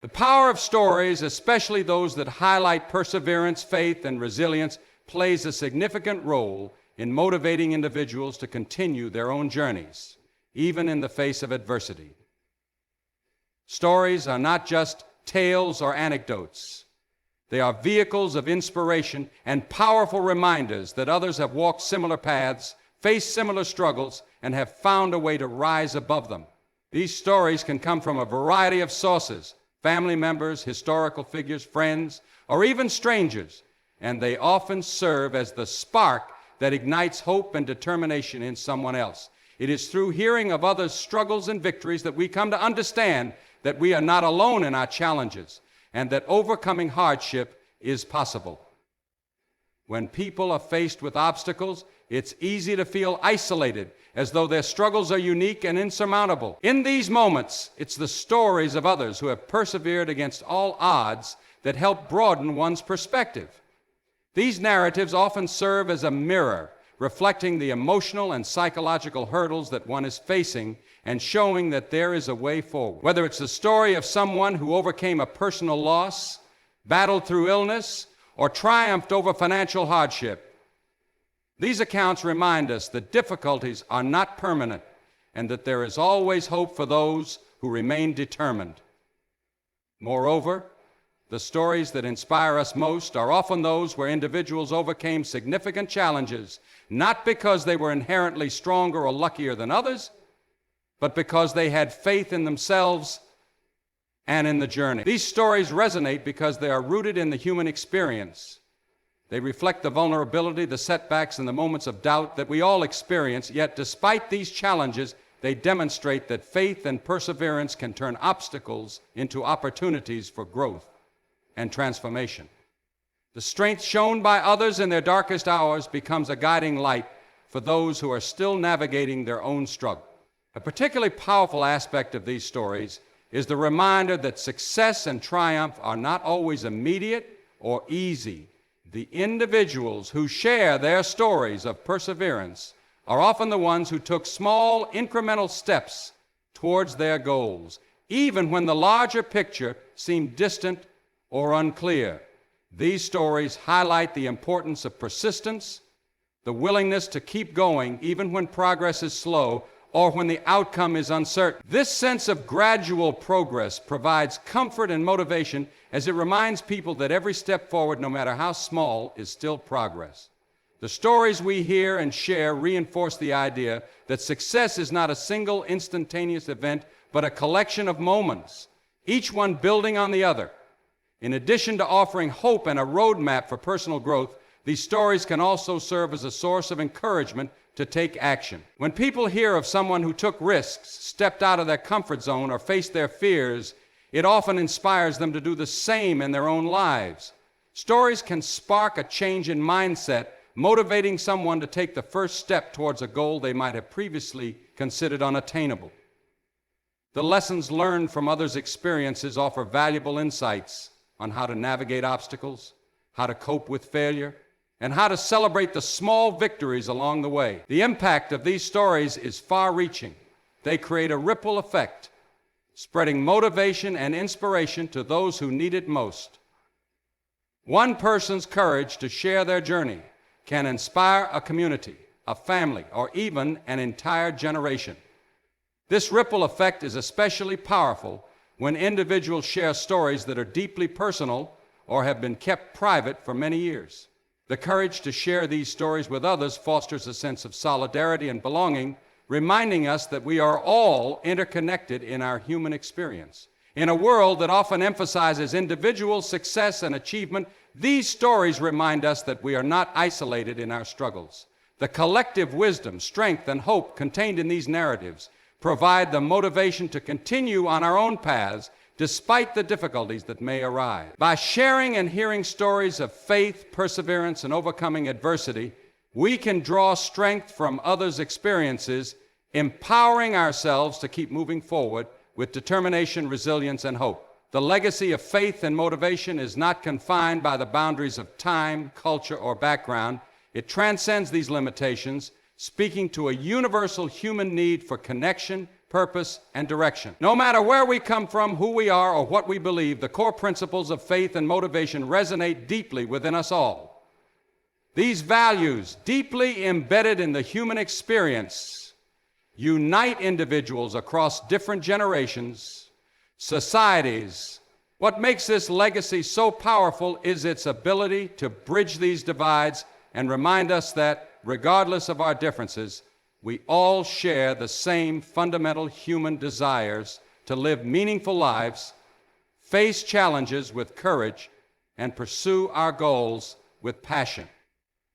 The power of stories, especially those that highlight perseverance, faith, and resilience, plays a significant role in motivating individuals to continue their own journeys, even in the face of adversity. Stories are not just tales or anecdotes. They are vehicles of inspiration and powerful reminders that others have walked similar paths, faced similar struggles, and have found a way to rise above them. These stories can come from a variety of sources: family members, historical figures, friends, or even strangers, and they often serve as the spark that ignites hope and determination in someone else. It is through hearing of others' struggles and victories that we come to understand that we are not alone in our challenges and that overcoming hardship is possible. When people are faced with obstacles, it's easy to feel isolated, as though their struggles are unique and insurmountable. In these moments, it's the stories of others who have persevered against all odds that help broaden one's perspective. These narratives often serve as a mirror, reflecting the emotional and psychological hurdles that one is facing and showing that there is a way forward. Whether it's the story of someone who overcame a personal loss, battled through illness, or triumphed over financial hardship, these accounts remind us that difficulties are not permanent and that there is always hope for those who remain determined. Moreover, the stories that inspire us most are often those where individuals overcame significant challenges, not because they were inherently stronger or luckier than others, but because they had faith in themselves and in the journey. These stories resonate because they are rooted in the human experience. They reflect the vulnerability, the setbacks, and the moments of doubt that we all experience, yet despite these challenges, they demonstrate that faith and perseverance can turn obstacles into opportunities for growth and transformation. The strength shown by others in their darkest hours becomes a guiding light for those who are still navigating their own struggle. A particularly powerful aspect of these stories is the reminder that success and triumph are not always immediate or easy. The individuals who share their stories of perseverance are often the ones who took small, incremental steps towards their goals, even when the larger picture seemed distant or unclear. These stories highlight the importance of persistence, the willingness to keep going even when progress is slow or when the outcome is uncertain. This sense of gradual progress provides comfort and motivation as it reminds people that every step forward, no matter how small, is still progress. The stories we hear and share reinforce the idea that success is not a single instantaneous event, but a collection of moments, each one building on the other. In addition to offering hope and a roadmap for personal growth, these stories can also serve as a source of encouragement to take action. When people hear of someone who took risks, stepped out of their comfort zone, or faced their fears, it often inspires them to do the same in their own lives. Stories can spark a change in mindset, motivating someone to take the first step towards a goal they might have previously considered unattainable. The lessons learned from others' experiences offer valuable insights on how to navigate obstacles, how to cope with failure, and how to celebrate the small victories along the way. The impact of these stories is far-reaching. They create a ripple effect, spreading motivation and inspiration to those who need it most. One person's courage to share their journey can inspire a community, a family, or even an entire generation. This ripple effect is especially powerful when individuals share stories that are deeply personal or have been kept private for many years. The courage to share these stories with others fosters a sense of solidarity and belonging, reminding us that we are all interconnected in our human experience. In a world that often emphasizes individual success and achievement, these stories remind us that we are not isolated in our struggles. The collective wisdom, strength, and hope contained in these narratives provide the motivation to continue on our own paths despite the difficulties that may arise. By sharing and hearing stories of faith, perseverance, and overcoming adversity, we can draw strength from others' experiences, empowering ourselves to keep moving forward with determination, resilience, and hope. The legacy of faith and motivation is not confined by the boundaries of time, culture, or background. It transcends these limitations, speaking to a universal human need for connection, purpose, and direction. No matter where we come from, who we are, or what we believe, the core principles of faith and motivation resonate deeply within us all. These values, deeply embedded in the human experience, unite individuals across different generations, societies. What makes this legacy so powerful is its ability to bridge these divides and remind us that, regardless of our differences, we all share the same fundamental human desires to live meaningful lives, face challenges with courage, and pursue our goals with passion.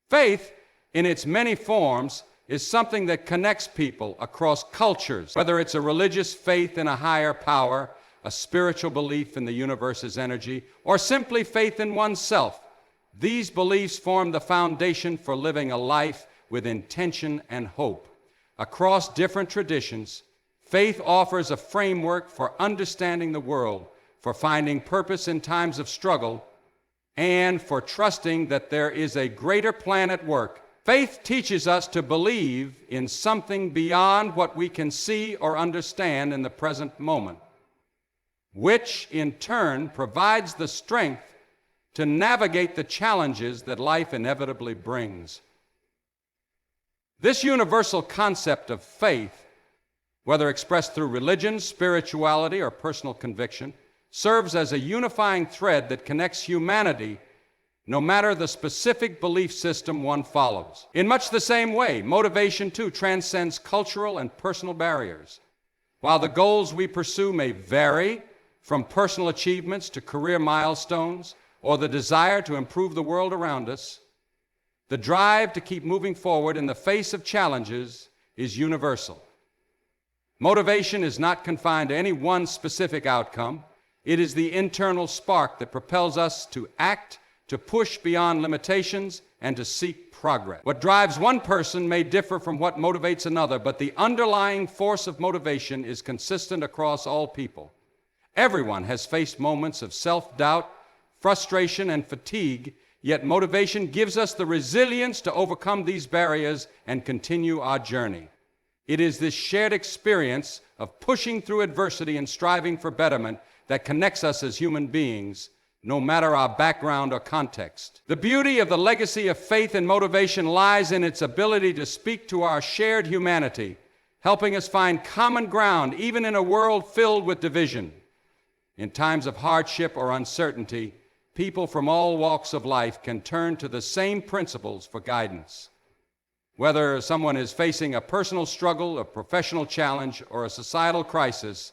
Faith, in its many forms, is something that connects people across cultures, whether it's a religious faith in a higher power, a spiritual belief in the universe's energy, or simply faith in oneself. These beliefs form the foundation for living a life with intention and hope. Across different traditions, faith offers a framework for understanding the world, for finding purpose in times of struggle, and for trusting that there is a greater plan at work. Faith teaches us to believe in something beyond what we can see or understand in the present moment, which in turn provides the strength to navigate the challenges that life inevitably brings. This universal concept of faith, whether expressed through religion, spirituality, or personal conviction, serves as a unifying thread that connects humanity no matter the specific belief system one follows. In much the same way, motivation too transcends cultural and personal barriers. While the goals we pursue may vary, from personal achievements to career milestones, or the desire to improve the world around us, the drive to keep moving forward in the face of challenges is universal. Motivation is not confined to any one specific outcome. It is the internal spark that propels us to act, to push beyond limitations, and to seek progress. What drives one person may differ from what motivates another, but the underlying force of motivation is consistent across all people. Everyone has faced moments of self-doubt, frustration, and fatigue, yet motivation gives us the resilience to overcome these barriers and continue our journey. It is this shared experience of pushing through adversity and striving for betterment that connects us as human beings, no matter our background or context. The beauty of the legacy of faith and motivation lies in its ability to speak to our shared humanity, helping us find common ground even in a world filled with division. In times of hardship or uncertainty, people from all walks of life can turn to the same principles for guidance. Whether someone is facing a personal struggle, a professional challenge, or a societal crisis,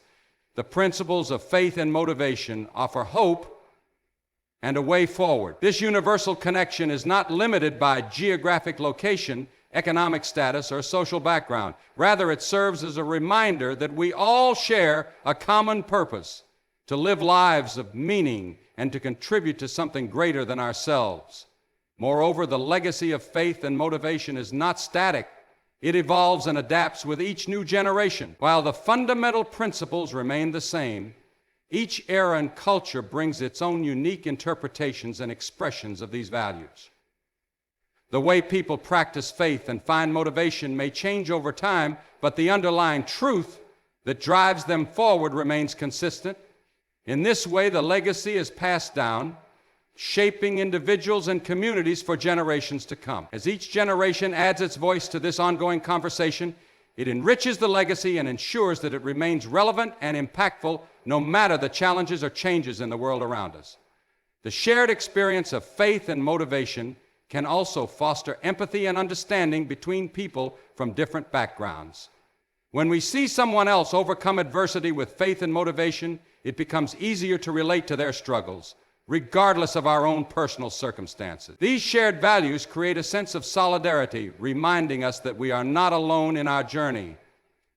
the principles of faith and motivation offer hope and a way forward. This universal connection is not limited by geographic location, economic status, or social background. Rather, it serves as a reminder that we all share a common purpose: to live lives of meaning and to contribute to something greater than ourselves. Moreover, the legacy of faith and motivation is not static. It evolves and adapts with each new generation. While the fundamental principles remain the same, each era and culture brings its own unique interpretations and expressions of these values. The way people practice faith and find motivation may change over time, but the underlying truth that drives them forward remains consistent. In this way, the legacy is passed down, shaping individuals and communities for generations to come. As each generation adds its voice to this ongoing conversation, it enriches the legacy and ensures that it remains relevant and impactful no matter the challenges or changes in the world around us. The shared experience of faith and motivation can also foster empathy and understanding between people from different backgrounds. When we see someone else overcome adversity with faith and motivation, it becomes easier to relate to their struggles, regardless of our own personal circumstances. These shared values create a sense of solidarity, reminding us that we are not alone in our journey.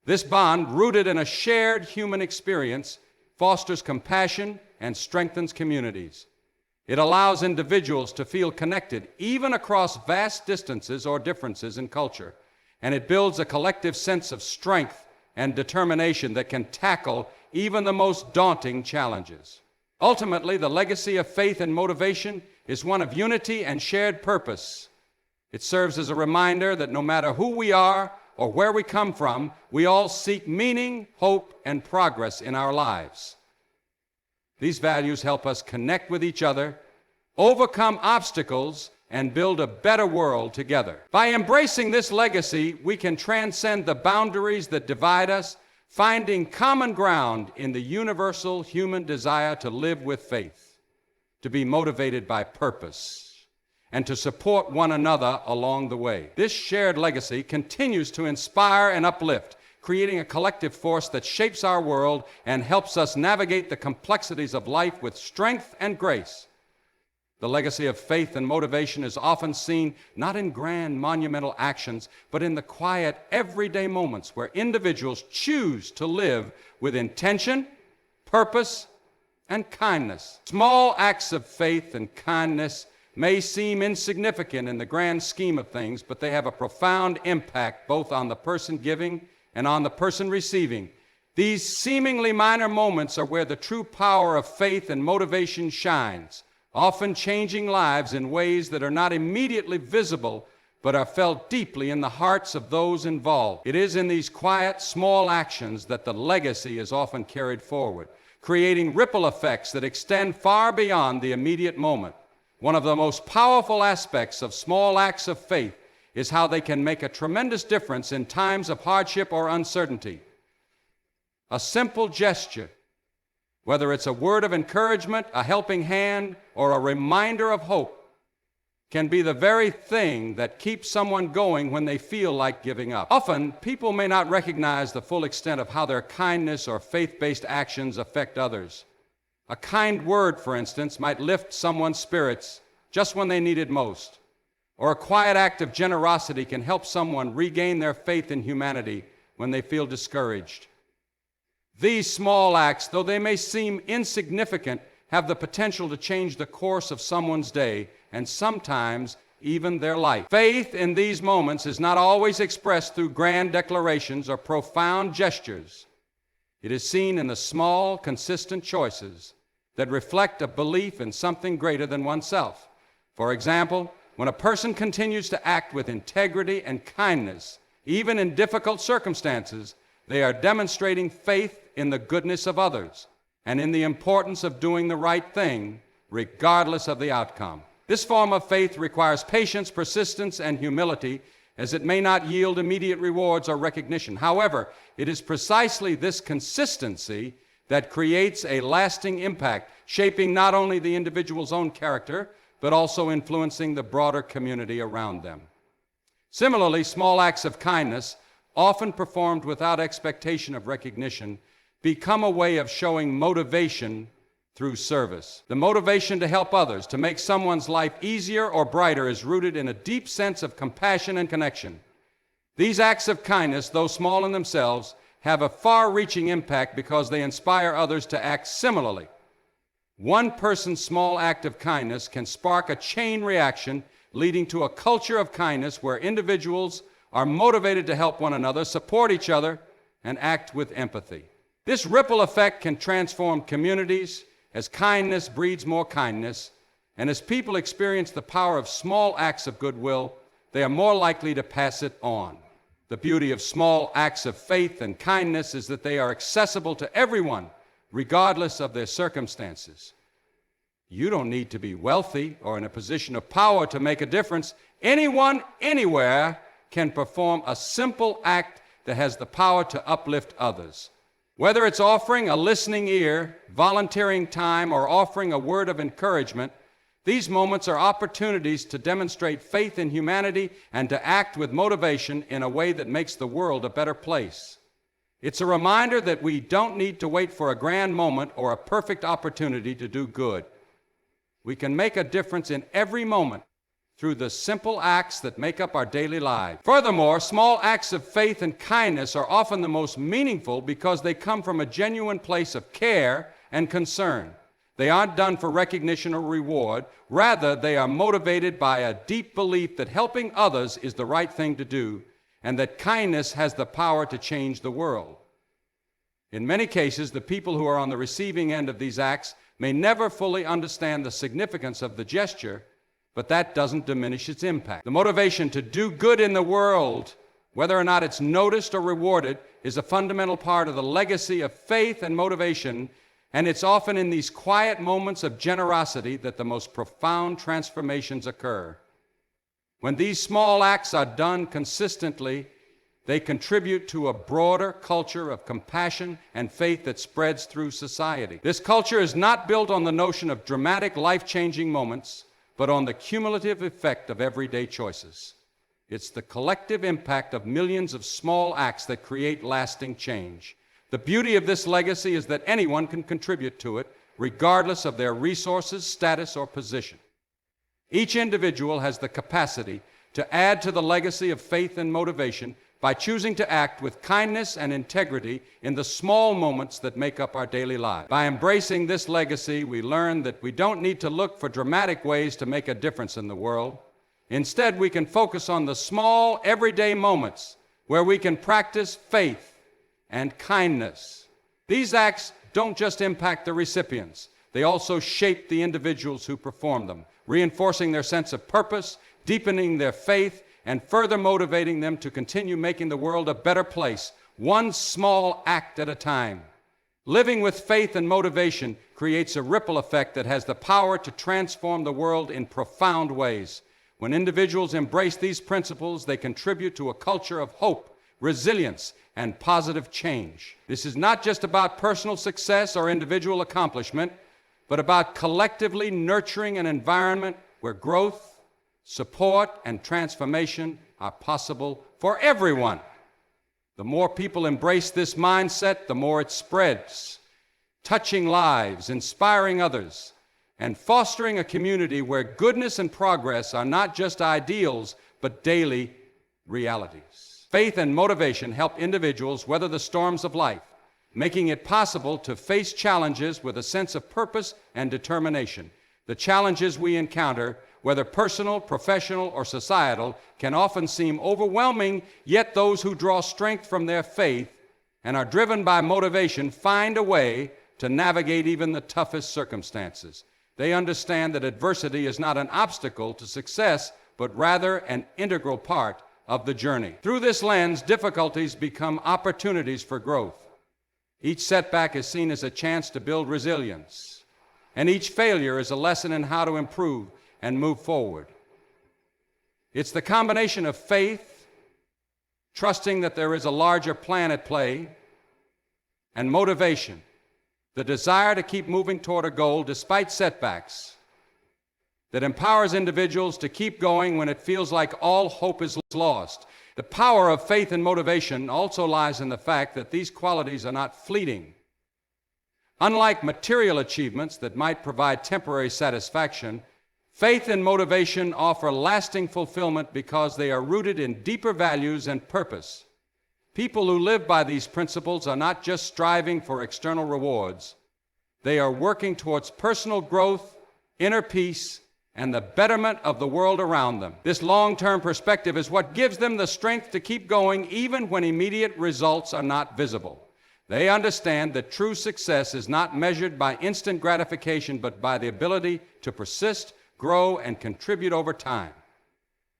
This bond, rooted in a shared human experience, fosters compassion and strengthens communities. It allows individuals to feel connected, even across vast distances or differences in culture, and it builds a collective sense of strength and determination that can tackle even the most daunting challenges. Ultimately, the legacy of faith and motivation is one of unity and shared purpose. It serves as a reminder that no matter who we are or where we come from, we all seek meaning, hope, and progress in our lives. These values help us connect with each other, overcome obstacles, and build a better world together. By embracing this legacy, we can transcend the boundaries that divide us, finding common ground in the universal human desire to live with faith, to be motivated by purpose, and to support one another along the way. This shared legacy continues to inspire and uplift, creating a collective force that shapes our world and helps us navigate the complexities of life with strength and grace. The legacy of faith and motivation is often seen not in grand monumental actions, but in the quiet, everyday moments where individuals choose to live with intention, purpose, and kindness. Small acts of faith and kindness may seem insignificant in the grand scheme of things, but they have a profound impact both on the person giving and on the person receiving. These seemingly minor moments are where the true power of faith and motivation shines, often changing lives in ways that are not immediately visible, but are felt deeply in the hearts of those involved. It is in these quiet, small actions that the legacy is often carried forward, creating ripple effects that extend far beyond the immediate moment. One of the most powerful aspects of small acts of faith is how they can make a tremendous difference in times of hardship or uncertainty. A simple gesture, whether it's a word of encouragement, a helping hand, or a reminder of hope, can be the very thing that keeps someone going when they feel like giving up. Often, people may not recognize the full extent of how their kindness or faith-based actions affect others. A kind word, for instance, might lift someone's spirits just when they need it most. Or a quiet act of generosity can help someone regain their faith in humanity when they feel discouraged. These small acts, though they may seem insignificant, have the potential to change the course of someone's day and sometimes even their life. Faith in these moments is not always expressed through grand declarations or profound gestures. It is seen in the small, consistent choices that reflect a belief in something greater than oneself. For example, when a person continues to act with integrity and kindness, even in difficult circumstances, they are demonstrating faith in the goodness of others and in the importance of doing the right thing, regardless of the outcome. This form of faith requires patience, persistence, and humility, as it may not yield immediate rewards or recognition. However, it is precisely this consistency that creates a lasting impact, shaping not only the individual's own character, but also influencing the broader community around them. Similarly, small acts of kindness, often performed without expectation of recognition, become a way of showing motivation through service. The motivation to help others, to make someone's life easier or brighter, is rooted in a deep sense of compassion and connection. These acts of kindness, though small in themselves, have a far-reaching impact because they inspire others to act similarly. One person's small act of kindness can spark a chain reaction, leading to a culture of kindness where individuals are motivated to help one another, support each other, and act with empathy. This ripple effect can transform communities as kindness breeds more kindness, and as people experience the power of small acts of goodwill, they are more likely to pass it on. The beauty of small acts of faith and kindness is that they are accessible to everyone, regardless of their circumstances. You don't need to be wealthy or in a position of power to make a difference. Anyone, anywhere, can perform a simple act that has the power to uplift others. Whether it's offering a listening ear, volunteering time, or offering a word of encouragement, these moments are opportunities to demonstrate faith in humanity and to act with motivation in a way that makes the world a better place. It's a reminder that we don't need to wait for a grand moment or a perfect opportunity to do good. We can make a difference in every moment through the simple acts that make up our daily lives. Furthermore, small acts of faith and kindness are often the most meaningful because they come from a genuine place of care and concern. They aren't done for recognition or reward. Rather, they are motivated by a deep belief that helping others is the right thing to do and that kindness has the power to change the world. In many cases, the people who are on the receiving end of these acts may never fully understand the significance of the gesture, but that doesn't diminish its impact. The motivation to do good in the world whether or not it's noticed or rewarded, is a fundamental part of the legacy of faith and motivation, and it's often in these quiet moments of generosity that the most profound transformations occur. When these small acts are done consistently, they contribute to a broader culture of compassion and faith that spreads through society. This culture is not built on the notion of dramatic, life-changing moments, but on the cumulative effect of everyday choices. It's the collective impact of millions of small acts that create lasting change. The beauty of this legacy is that anyone can contribute to it, regardless of their resources, status, or position. Each individual has the capacity to add to the legacy of faith and motivation by choosing to act with kindness and integrity in the small moments that make up our daily lives. By embracing this legacy, we learn that we don't need to look for dramatic ways to make a difference in the world. Instead, we can focus on the small, everyday moments where we can practice faith and kindness. These acts don't just impact the recipients, they also shape the individuals who perform them, reinforcing their sense of purpose, deepening their faith, and further motivating them to continue making the world a better place, one small act at a time. Living with faith and motivation creates a ripple effect that has the power to transform the world in profound ways. When individuals embrace these principles, they contribute to a culture of hope, resilience, and positive change. This is not just about personal success or individual accomplishment, but about collectively nurturing an environment where growth, support, and transformation are possible for everyone. The more people embrace this mindset, the more it spreads, touching lives, inspiring others, and fostering a community where goodness and progress are not just ideals, but daily realities. Faith and motivation help individuals weather the storms of life, making it possible to face challenges with a sense of purpose and determination. The challenges we encounter, whether personal, professional, or societal, can often seem overwhelming, yet those who draw strength from their faith and are driven by motivation find a way to navigate even the toughest circumstances. They understand that adversity is not an obstacle to success, but rather an integral part of the journey. Through this lens, difficulties become opportunities for growth. Each setback is seen as a chance to build resilience, and each failure is a lesson in how to improve and move forward. It's the combination of faith, trusting that there is a larger plan at play, and motivation, the desire to keep moving toward a goal despite setbacks, that empowers individuals to keep going when it feels like all hope is lost. The power of faith and motivation also lies in the fact that these qualities are not fleeting. Unlike material achievements that might provide temporary satisfaction, faith and motivation offer lasting fulfillment because they are rooted in deeper values and purpose. People who live by these principles are not just striving for external rewards. They are working towards personal growth, inner peace, and the betterment of the world around them. This long-term perspective is what gives them the strength to keep going even when immediate results are not visible. They understand that true success is not measured by instant gratification, but by the ability to persist, grow, and contribute over time.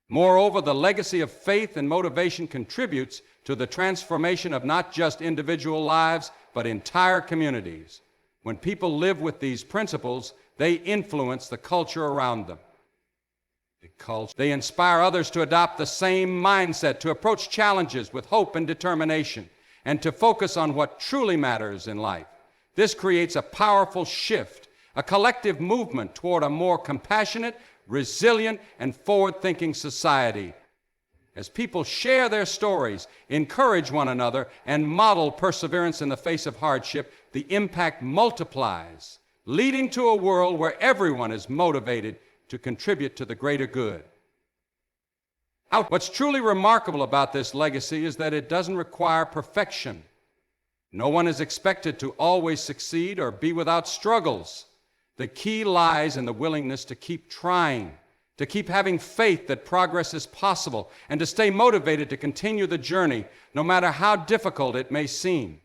Moreover, the legacy of faith and motivation contributes to the transformation of not just individual lives, but entire communities. When people live with these principles, they influence the culture around them. They inspire others to adopt the same mindset, to approach challenges with hope and determination, and to focus on what truly matters in life. This creates a powerful shift, a collective movement toward a more compassionate, resilient, and forward-thinking society. As people share their stories, encourage one another, and model perseverance in the face of hardship, the impact multiplies, leading to a world where everyone is motivated to contribute to the greater good. What's truly remarkable about this legacy is that it doesn't require perfection. No one is expected to always succeed or be without struggles. The key lies in the willingness to keep trying, to keep having faith that progress is possible, and to stay motivated to continue the journey, no matter how difficult it may seem.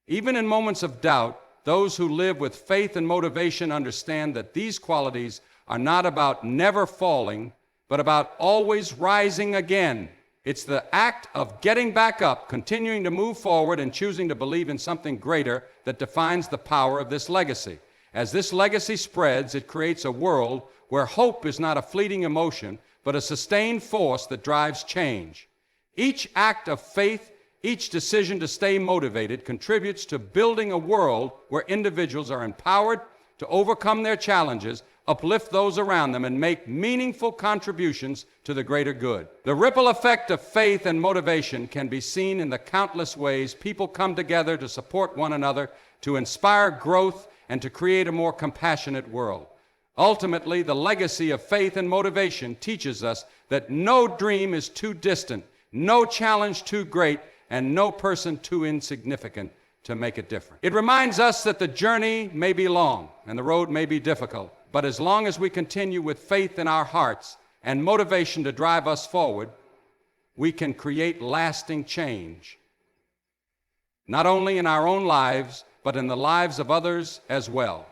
Even in moments of doubt, those who live with faith and motivation understand that these qualities are not about never falling, but about always rising again It's the act of getting back up, continuing to move forward, and choosing to believe in something greater that defines the power of this legacy. As this legacy spreads, it creates a world where hope is not a fleeting emotion, but a sustained force that drives change. Each act of faith, each decision to stay motivated contributes to building a world where individuals are empowered to overcome their challenges, uplift those around them, and make meaningful contributions to the greater good. The ripple effect of faith and motivation can be seen in the countless ways people come together to support one another, to inspire growth, and to create a more compassionate world. Ultimately, the legacy of faith and motivation teaches us that no dream is too distant, no challenge too great, and no person too insignificant to make a difference. It reminds us that the journey may be long and the road may be difficult, but as long as we continue with faith in our hearts and motivation to drive us forward, we can create lasting change, not only in our own lives, but in the lives of others as well.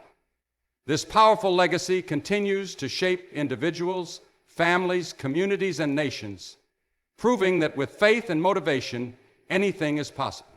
This powerful legacy continues to shape individuals, families, communities, and nations, proving that with faith and motivation, anything is possible.